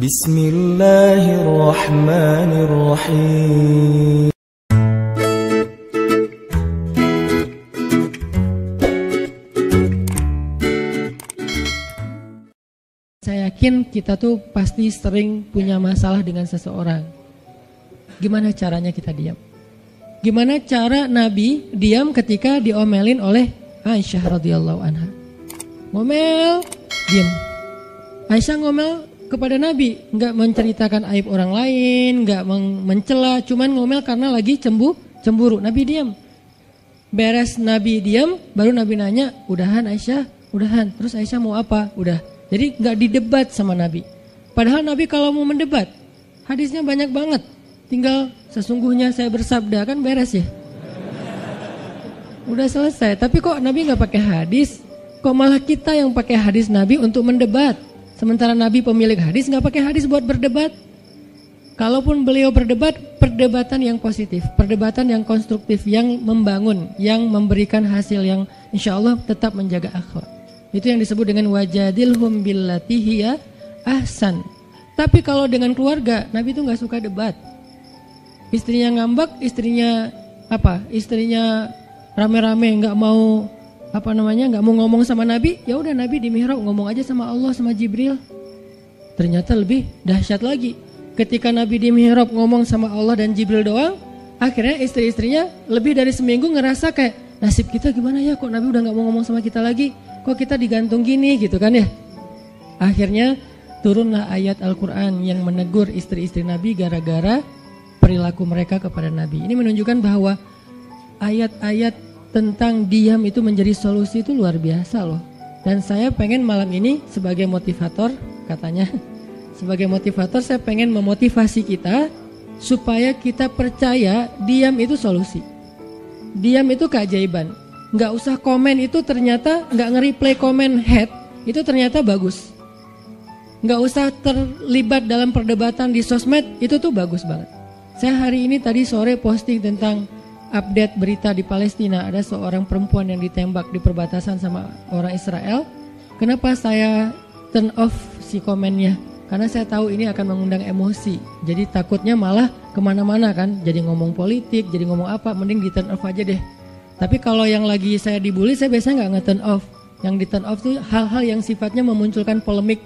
Bismillahirrahmanirrahim. Saya yakin kita tuh pasti sering punya masalah dengan seseorang. Gimana caranya kita diam? Gimana cara Nabi diam ketika diomelin oleh Aisyah radhiyallahu anha? Ngomel, diam. Aisyah ngomel kepada Nabi, nggak menceritakan aib orang lain, nggak mencela, cuman ngomel karena lagi cemburu. Nabi diam. Beres Nabi diam, baru Nabi nanya, udahan Aisyah, udahan. Terus Aisyah mau apa? Udah. Jadi nggak didebat sama Nabi. Padahal Nabi kalau mau mendebat, hadisnya banyak banget. Tinggal sesungguhnya saya bersabda, kan beres ya. Udah selesai. Tapi kok Nabi nggak pakai hadis? Kok malah kita yang pakai hadis Nabi untuk mendebat? Sementara Nabi pemilik hadis nggak pakai hadis buat berdebat. Kalaupun beliau berdebat, perdebatan yang positif, perdebatan yang konstruktif, yang membangun, yang memberikan hasil yang insya Allah tetap menjaga akhlak. Itu yang disebut dengan wajadilhum billati hiya ahsan. Tapi kalau dengan keluarga, Nabi itu nggak suka debat. Istrinya ngambek, istrinya rame-rame nggak mau nggak mau ngomong sama Nabi. Ya udah Nabi di mihrab ngomong aja sama Allah sama Jibril. Ternyata lebih dahsyat lagi. Ketika Nabi di mihrab ngomong sama Allah dan Jibril doang, akhirnya istri-istrinya lebih dari seminggu ngerasa kayak nasib kita gimana ya, kok Nabi udah nggak mau ngomong sama kita lagi. Kok kita digantung gini gitu kan ya. Akhirnya turunlah ayat Al-Quran yang menegur istri-istri Nabi gara-gara perilaku mereka kepada Nabi. Ini menunjukkan bahwa ayat-ayat tentang diam itu menjadi solusi itu luar biasa loh. Dan saya pengen malam ini sebagai motivator, katanya sebagai motivator saya pengen memotivasi kita supaya kita percaya diam itu solusi. Diam itu keajaiban. Nggak usah komen itu ternyata, nggak nge-replay komen head itu ternyata bagus. Nggak usah terlibat dalam perdebatan di sosmed, itu tuh bagus banget. Saya hari ini tadi sore posting tentang update berita di Palestina. Ada seorang perempuan yang ditembak di perbatasan sama orang Israel. Kenapa saya turn off si komennya? Karena saya tahu ini akan mengundang emosi. Jadi takutnya malah kemana-mana kan. Jadi ngomong politik, jadi ngomong apa, mending di turn off aja deh. Tapi kalau yang lagi saya dibully, saya biasanya nggak nge-turn off. Yang di turn off tuh hal-hal yang sifatnya memunculkan polemik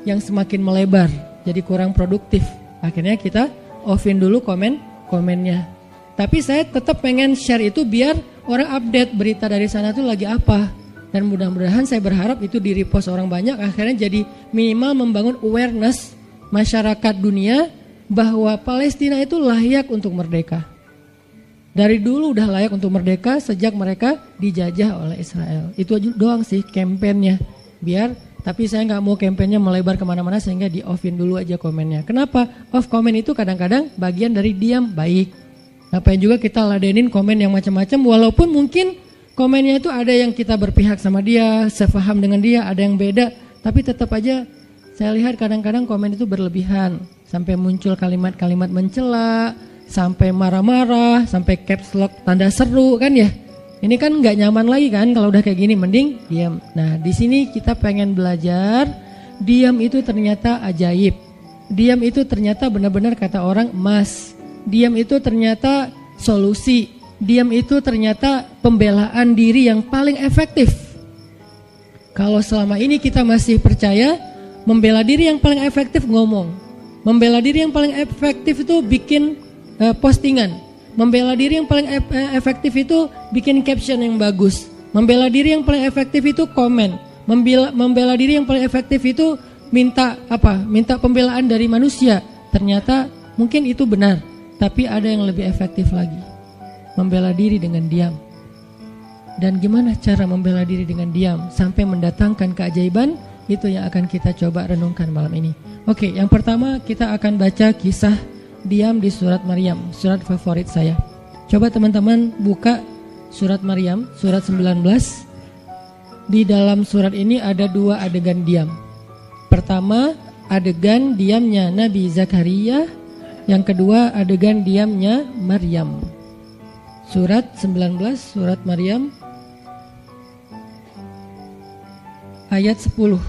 yang semakin melebar, jadi kurang produktif. Akhirnya kita offin dulu komennya. Tapi saya tetap pengen share itu biar orang update berita dari sana tuh lagi apa. Dan mudah-mudahan saya berharap itu di repost orang banyak, akhirnya jadi minimal membangun awareness masyarakat dunia bahwa Palestina itu layak untuk merdeka. Dari dulu udah layak untuk merdeka sejak mereka dijajah oleh Israel. Itu doang sih kampanyenya. Tapi saya nggak mau kampanyenya melebar kemana-mana sehingga di offin dulu aja komennya. Kenapa? Off komen itu kadang-kadang bagian dari diam baik. Ngapain juga kita ladenin komen yang macam-macam, walaupun mungkin komennya itu ada yang kita berpihak sama dia, sepaham dengan dia, ada yang beda. Tapi tetap aja saya lihat kadang-kadang komen itu berlebihan. Sampai muncul kalimat-kalimat mencela, sampai marah-marah, sampai caps lock tanda seru kan ya. Ini kan nggak nyaman lagi kan kalau udah kayak gini, mending diam. Nah di sini kita pengen belajar diam itu ternyata ajaib. Diam itu ternyata benar-benar kata orang emas. Diam itu ternyata solusi. Diam itu ternyata pembelaan diri yang paling efektif. Kalau selama ini kita masih percaya membela diri yang paling efektif ngomong. Membela diri yang paling efektif itu bikin postingan. Membela diri yang paling efektif itu bikin caption yang bagus. Membela diri yang paling efektif itu komen. Membela diri yang paling efektif itu minta pembelaan dari manusia. Ternyata mungkin itu benar, tapi ada yang lebih efektif lagi. Membela diri dengan diam. Dan gimana cara membela diri dengan diam sampai mendatangkan keajaiban? Itu yang akan kita coba renungkan malam ini. Oke, yang pertama kita akan baca kisah diam di surat Maryam, surat favorit saya. Coba teman-teman buka surat Maryam, surat 19. Di dalam surat ini ada dua adegan diam. Pertama, adegan diamnya Nabi Zakaria. Yang kedua, adegan diamnya Maryam. Surat 19, surat Maryam, ayat 10.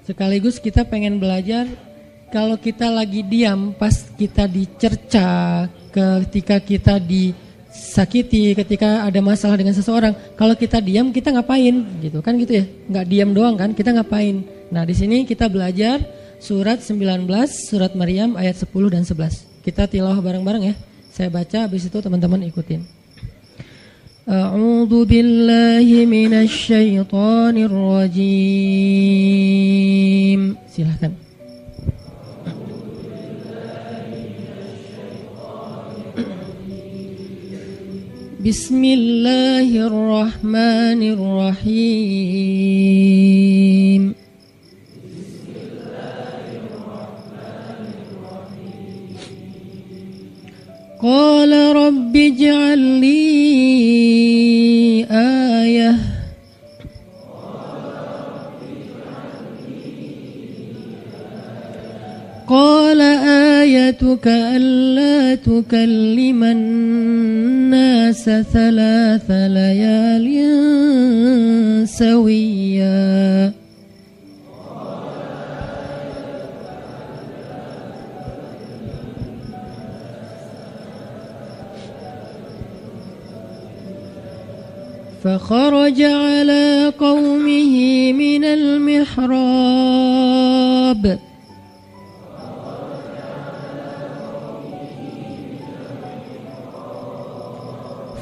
Sekaligus kita pengen belajar kalau kita lagi diam pas kita dicerca, ketika kita disakiti, ketika ada masalah dengan seseorang, kalau kita diam kita ngapain gitu kan gitu ya. Nggak diam doang kan, kita ngapain. Nah, di sini kita belajar surat 19, surat Maryam ayat 10 dan 11. Kita tilawah bareng-bareng ya. Saya baca, habis itu teman-teman ikutin. A'udzu billahi minasy syaithanir rajim. Silakan. Bismillahirrahmanirrahim. Qala rabbi ij'al li ayah. Qala ayatuka alla tukalliman nasa thalatha layalin sawiyya. فخرج على قومه من المحراب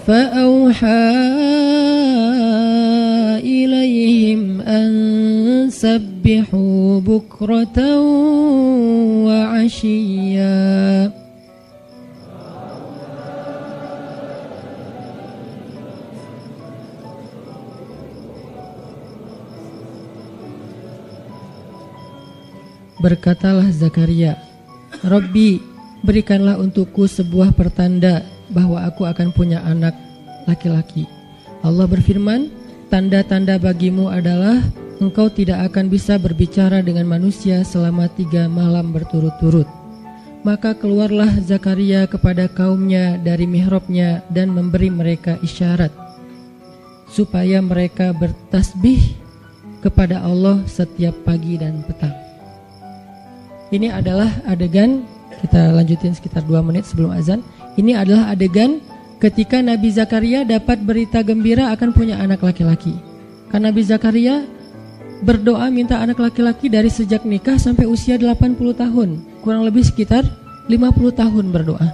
فأوحى إليهم أن سبحوا بكرة وعشيا. Berkatalah Zakaria, Rabbi, berikanlah untukku sebuah pertanda bahwa aku akan punya anak laki-laki. Allah berfirman, tanda-tanda bagimu adalah engkau tidak akan bisa berbicara dengan manusia selama 3 malam berturut-turut. Maka keluarlah Zakaria kepada kaumnya dari mihrabnya dan memberi mereka isyarat supaya mereka bertasbih kepada Allah setiap pagi dan petang. Ini adalah adegan, kita lanjutin sekitar 2 menit sebelum azan. Ini adalah adegan ketika Nabi Zakaria dapat berita gembira akan punya anak laki-laki. Karena Nabi Zakaria berdoa minta anak laki-laki dari sejak nikah sampai usia 80 tahun. Kurang lebih sekitar 50 tahun berdoa.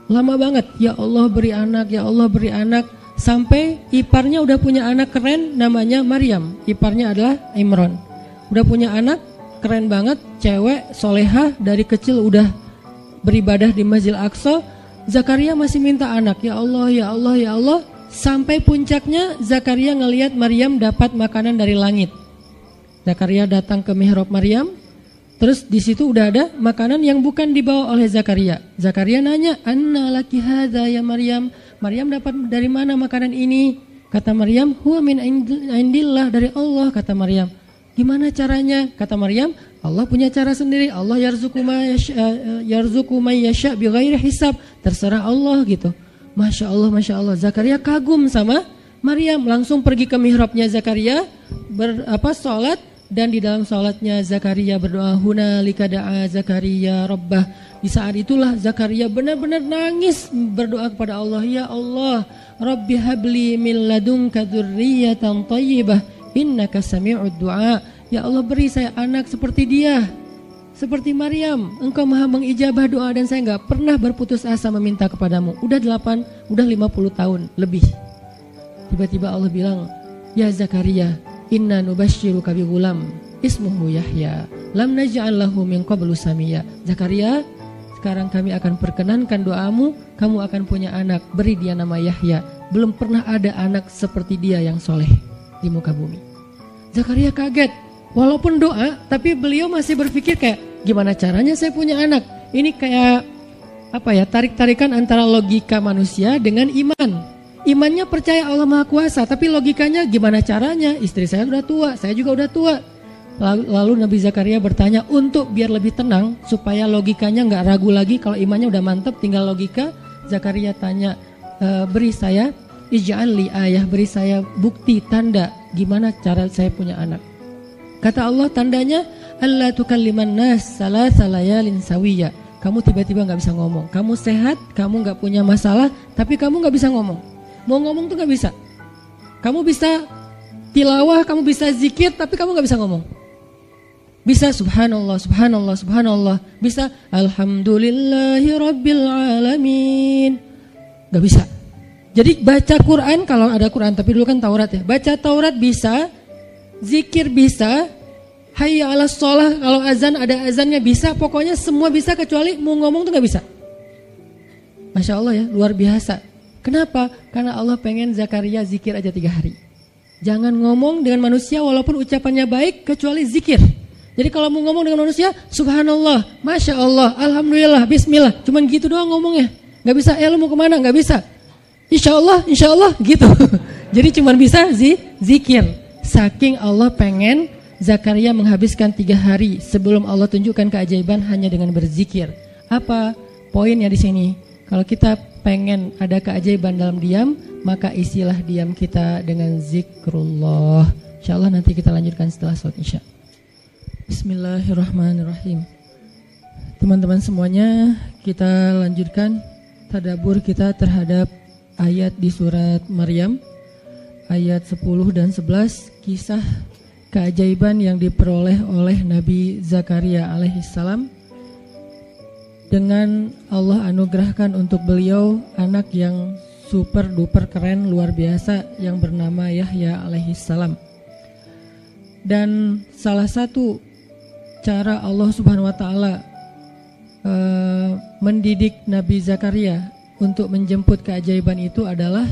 Lama banget, ya Allah beri anak, ya Allah beri anak. Sampai iparnya udah punya anak keren namanya Maryam. Iparnya adalah Imran. Udah punya anak keren banget, cewek, solehah, dari kecil udah beribadah di Masjid Al-Aqsa. Zakaria masih minta anak, ya Allah, ya Allah, ya Allah. Sampai puncaknya Zakaria ngelihat Maryam dapat makanan dari langit. Zakaria datang ke mihrab Maryam, terus di situ udah ada makanan yang bukan dibawa oleh Zakaria. Zakaria nanya, anna laki hadza ya Maryam. Maryam dapat dari mana makanan ini? Kata Maryam, huwa min indillah, dari Allah. Kata Maryam, gimana caranya? Kata Maryam, Allah punya cara sendiri. Allah yarzuqu may yasha bighairi hisab. Terserah Allah gitu. Masya Allah, Masya Allah. Zakaria kagum sama Maryam. Langsung pergi ke mihrabnya Zakaria, sholat. Dan di dalam sholatnya Zakaria berdoa, hunalika da'a Zakaria rabbah. Di saat itulah Zakaria benar-benar nangis berdoa kepada Allah, ya Allah, Rabbi habli min ladunka dzurriyyatan thayyibah innaka sami'ud du'a. Ya Allah, beri saya anak seperti dia, seperti Maryam. Engkau maha mengijabah doa dan saya enggak pernah berputus asa meminta kepadamu. Udah 50 tahun lebih. Tiba-tiba Allah bilang, ya Zakaria, inna nubashiruka bi ghulam ismuhu Yahya lam naj'al lahu min qablu samia. Zakaria, sekarang kami akan perkenankan doamu, kamu akan punya anak, beri dia nama Yahya. Belum pernah ada anak seperti dia yang soleh di muka bumi. Zakaria kaget, walaupun doa, tapi beliau masih berpikir kayak, gimana caranya saya punya anak? Ini kayak tarik-tarikan antara logika manusia dengan iman. Imannya percaya Allah Maha Kuasa, tapi logikanya gimana caranya? Istri saya sudah tua, saya juga udah tua. Lalu Nabi Zakaria bertanya untuk biar lebih tenang, supaya logikanya nggak ragu lagi. Kalau imannya udah mantap, tinggal logika. Zakaria tanya, beri saya ij'al li ayah, beri saya bukti tanda gimana cara saya punya anak. Kata Allah, tandanya alla tukalliman nas salasa layalin sawiya. Kamu tiba-tiba gak bisa ngomong. Kamu sehat, kamu gak punya masalah, tapi kamu gak bisa ngomong. Mau ngomong tuh gak bisa. Kamu bisa tilawah, kamu bisa zikir, tapi kamu gak bisa ngomong. Bisa subhanallah, subhanallah, subhanallah. Bisa alhamdulillahi rabbil alamin. Gak bisa. Jadi baca Quran, kalau ada Quran, tapi dulu kan Taurat ya. Baca Taurat bisa, zikir bisa, hayya ala sholah, kalau azan ada azannya bisa, pokoknya semua bisa kecuali mau ngomong tuh gak bisa. Masya Allah ya, luar biasa. Kenapa? Karena Allah pengen Zakaria zikir aja 3 hari. Jangan ngomong dengan manusia walaupun ucapannya baik kecuali zikir. Jadi kalau mau ngomong dengan manusia, subhanallah, masya Allah, alhamdulillah, bismillah, cuman gitu doang ngomongnya. Gak bisa, lu mau kemana? Gak bisa. Insya Allah gitu. Jadi cuman bisa zikir. Saking Allah pengen Zakaria menghabiskan 3 hari sebelum Allah tunjukkan keajaiban hanya dengan berzikir. Apa poinnya di sini? Kalau kita pengen ada keajaiban dalam diam, maka isilah diam kita dengan zikrullah. Insyaallah nanti kita lanjutkan setelah salat Isya. Bismillahirrahmanirrahim. Teman-teman semuanya, kita lanjutkan tadabbur kita terhadap ayat di surat Maryam, ayat 10 dan 11, kisah keajaiban yang diperoleh oleh Nabi Zakaria alaihissalam dengan Allah anugerahkan untuk beliau anak yang super duper keren luar biasa yang bernama Yahya alaihissalam. Dan salah satu cara Allah subhanahu wa ta'ala mendidik Nabi Zakaria untuk menjemput keajaiban itu adalah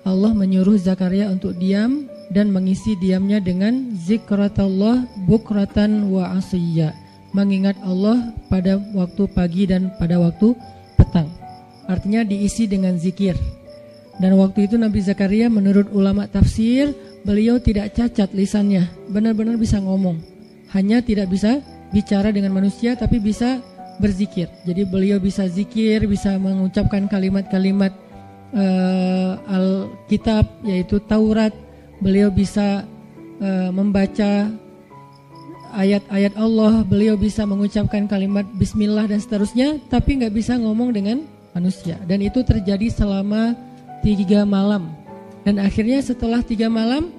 Allah menyuruh Zakaria untuk diam dan mengisi diamnya dengan zikratullah bukratan wa asiyya, mengingat Allah pada waktu pagi dan pada waktu petang. Artinya diisi dengan zikir. Dan waktu itu Nabi Zakaria menurut ulama tafsir, beliau tidak cacat lisannya, benar-benar bisa ngomong. Hanya tidak bisa bicara dengan manusia tapi bisa berzikir. Jadi beliau bisa zikir, bisa mengucapkan kalimat-kalimat Alkitab yaitu Taurat. Beliau bisa membaca ayat-ayat Allah, beliau bisa mengucapkan kalimat bismillah dan seterusnya, tapi gak bisa ngomong dengan manusia. Dan itu terjadi selama 3 malam. Dan akhirnya setelah 3 malam,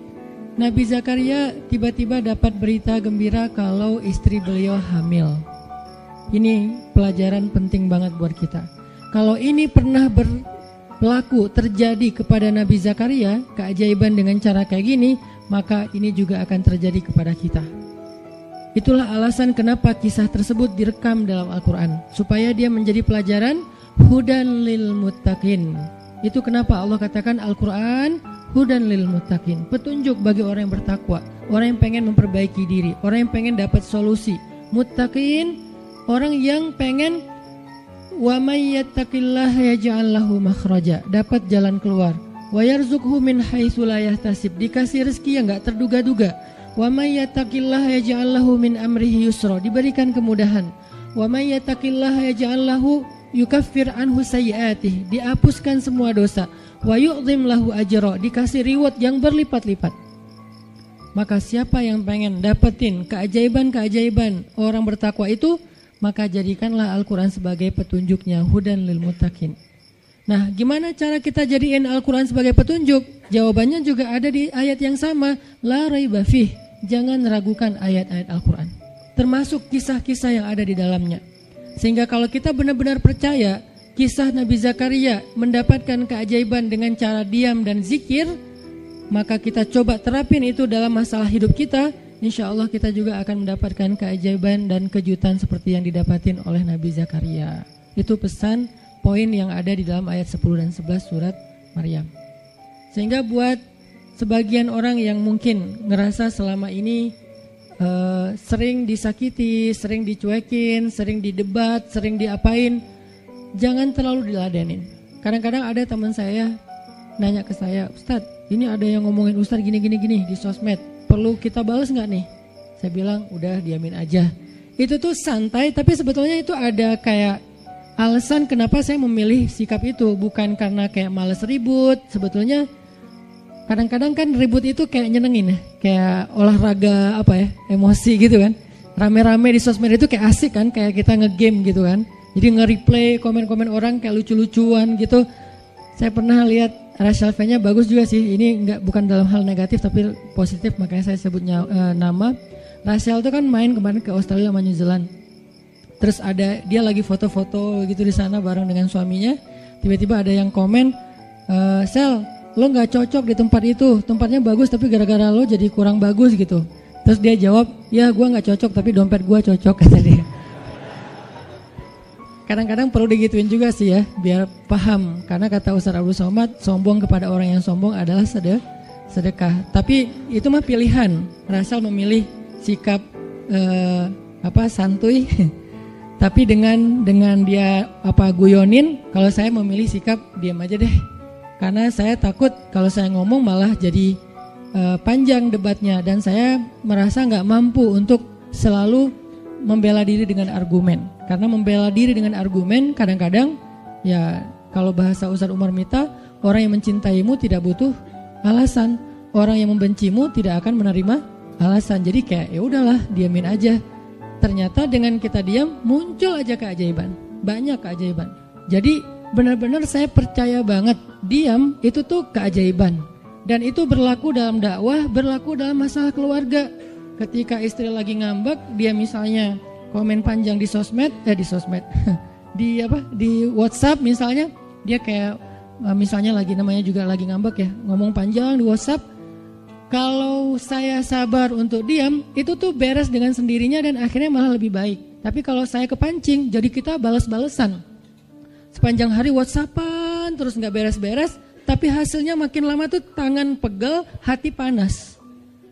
Nabi Zakaria tiba-tiba dapat berita gembira kalau istri beliau hamil. Ini pelajaran penting banget buat kita. Kalau ini pernah berlaku terjadi kepada Nabi Zakaria, keajaiban dengan cara kayak gini, maka ini juga akan terjadi kepada kita. Itulah alasan kenapa kisah tersebut direkam dalam Al-Quran, supaya dia menjadi pelajaran hudan lil muttaqin. Itu kenapa Allah katakan Al-Quran hudan lil muttaqin, petunjuk bagi orang yang bertakwa, orang yang pengen memperbaiki diri, orang yang pengen dapat solusi. Muttaqin, orang yang pengen wa may yattaqillaha yaj'al lahu makhraja, dapat jalan keluar. Wa yarzuqhu min haitsu la yahtasib, dikasih rezeki yang enggak terduga-duga. Wa may yattaqillaha yaj'al lahu min amrihi yusra, diberikan kemudahan. Wa may yattaqillaha yaj'al lahu yukaffir anhu sayyi'atih, dihapuskan semua dosa. Wa yu'dhim lahu ajra, dikasih reward yang berlipat-lipat. Maka siapa yang pengen dapetin keajaiban-keajaiban orang bertakwa itu, maka jadikanlah Al-Quran sebagai petunjuknya, hudan lil muttaqin. Nah, gimana cara kita jadiin Al-Quran sebagai petunjuk? Jawabannya juga ada di ayat yang sama, la raiba fih, jangan ragukan ayat-ayat Al-Quran, termasuk kisah-kisah yang ada di dalamnya. Sehingga kalau kita benar-benar percaya kisah Nabi Zakaria mendapatkan keajaiban dengan cara diam dan zikir, maka kita coba terapin itu dalam masalah hidup kita. Insya Allah kita juga akan mendapatkan keajaiban dan kejutan seperti yang didapatin oleh Nabi Zakaria. Itu pesan poin yang ada di dalam ayat 10 dan 11 surat Maryam. Sehingga buat sebagian orang yang mungkin ngerasa selama ini sering disakiti, sering dicuekin, sering didebat, sering diapain, jangan terlalu diladenin. Kadang-kadang ada teman saya nanya ke saya, Ustadz, ini ada yang ngomongin Ustadz gini di sosmed, perlu kita balas nggak nih? Saya bilang udah diamin aja. Itu tuh santai, tapi sebetulnya itu ada kayak alasan kenapa saya memilih sikap itu, bukan karena kayak malas ribut. Sebetulnya kadang-kadang kan ribut itu kayak nyenengin ya, kayak olahraga apa ya, emosi gitu kan. rame-rame di sosmed itu kayak asik kan, kayak kita ngegame gitu kan. Jadi nge-replay komen-komen orang kayak lucu-lucuan gitu. Saya pernah lihat Rachel V-nya bagus juga sih. Ini bukan dalam hal negatif tapi positif, makanya saya sebutnya nama. Rachel itu kan main kemarin ke Australia sama New Zealand. Terus ada dia lagi foto-foto gitu di sana bareng dengan suaminya. Tiba-tiba ada yang komen, Sel, lo nggak cocok di tempat itu. Tempatnya bagus tapi gara-gara lo jadi kurang bagus gitu. Terus dia jawab, ya gue nggak cocok tapi dompet gue cocok, kata dia. Kadang-kadang perlu digituin juga sih ya, biar paham. Karena kata Ustaz Abdul Somad, sombong kepada orang yang sombong adalah sedekah. Tapi itu mah pilihan. Rachel memilih sikap santuy. Tapi dengan dia guyonin, kalau saya memilih sikap diam aja deh. Karena saya takut kalau saya ngomong malah jadi panjang debatnya, dan saya merasa nggak mampu untuk selalu membela diri dengan argumen. Karena membela diri dengan argumen kadang-kadang ya kalau bahasa Ustaz Umar Mita, orang yang mencintaimu tidak butuh alasan, orang yang membencimu tidak akan menerima alasan. Jadi kayak ya udahlah, diamin aja. Ternyata dengan kita diam muncul aja keajaiban, banyak keajaiban. Jadi benar-benar saya percaya banget diam itu tuh keajaiban. Dan itu berlaku dalam dakwah, berlaku dalam masalah keluarga. Ketika istri lagi ngambek, dia misalnya komen panjang di sosmed, di WhatsApp misalnya, dia kayak misalnya namanya juga lagi ngambek ya, ngomong panjang di WhatsApp. Kalau saya sabar untuk diam, itu tuh beres dengan sendirinya dan akhirnya malah lebih baik. Tapi kalau saya kepancing, jadi kita balas-balesan. Sepanjang hari WhatsAppan terus nggak beres-beres, tapi hasilnya makin lama tuh tangan pegel, hati panas.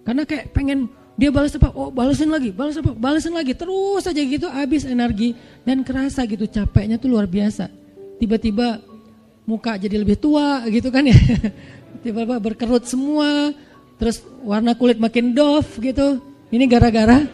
Karena kayak pengen dia balas apa, oh balasin lagi, balas apa, balasin lagi, terus aja gitu, habis energi dan kerasa gitu capeknya tuh luar biasa. Tiba-tiba muka jadi lebih tua gitu kan ya, tiba-tiba berkerut semua, terus warna kulit makin doff gitu. Ini gara-gara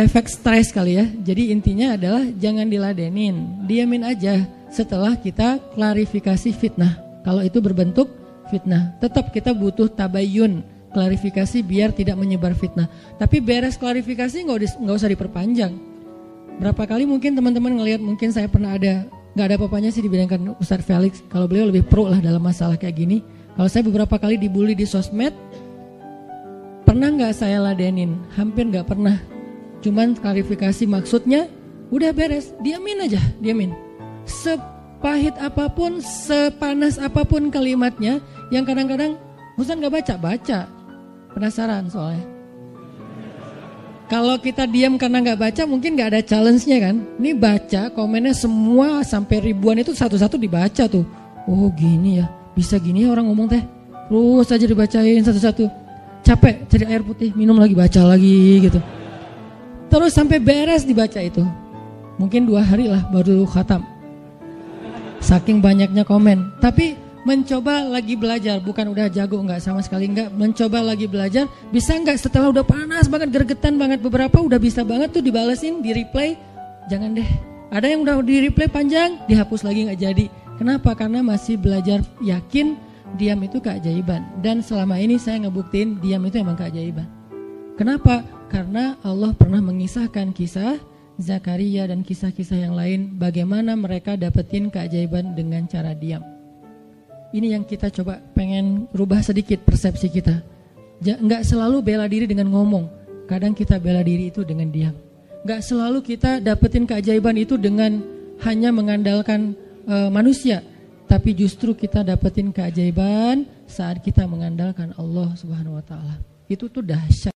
efek stres kali ya. Jadi intinya adalah jangan diladenin, diamin aja setelah kita klarifikasi fitnah. Kalau itu berbentuk fitnah, tetap kita butuh tabayun, klarifikasi biar tidak menyebar fitnah. Tapi beres klarifikasi nggak usah diperpanjang. Berapa kali mungkin teman-teman ngelihat, mungkin saya pernah nggak ada apa-apanya sih dibandingkan Ustadz Felix. Kalau beliau lebih pro lah dalam masalah kayak gini. Kalau saya beberapa kali dibully di sosmed, pernah nggak saya ladenin? Hampir nggak pernah. Cuman klarifikasi maksudnya, udah beres, diamin aja, diamin. Sepahit apapun, sepanas apapun kalimatnya, yang kadang-kadang Ustaz nggak baca. Penasaran soalnya. Kalau kita diam karena nggak baca, mungkin nggak ada challenge-nya kan. Ini baca, komennya semua sampai ribuan itu satu-satu dibaca tuh. Oh gini ya, bisa gini ya orang ngomong teh. Terus aja dibacain satu-satu. Capek, cari air putih, minum lagi, baca lagi gitu. Terus sampai beres dibaca itu. Mungkin 2 hari lah baru khatam. Saking banyaknya komen. Tapi mencoba lagi belajar, bukan udah jago, enggak, sama sekali enggak. Mencoba lagi belajar, bisa enggak setelah udah panas banget, gergetan banget, beberapa udah bisa banget tuh dibalesin, di replay. Jangan deh, ada yang udah di replay panjang, dihapus lagi enggak jadi. Kenapa? Karena masih belajar yakin diam itu keajaiban. Dan selama ini saya ngebuktiin diam itu emang keajaiban. Kenapa? Karena Allah pernah mengisahkan kisah Zakaria dan kisah-kisah yang lain, bagaimana mereka dapetin keajaiban dengan cara diam. Ini yang kita coba pengen rubah sedikit persepsi kita. Nggak selalu bela diri dengan ngomong. Kadang kita bela diri itu dengan diam. Nggak selalu kita dapetin keajaiban itu dengan hanya mengandalkan manusia. Tapi justru kita dapetin keajaiban saat kita mengandalkan Allah Subhanahu wa Ta'ala. Itu tuh dahsyat.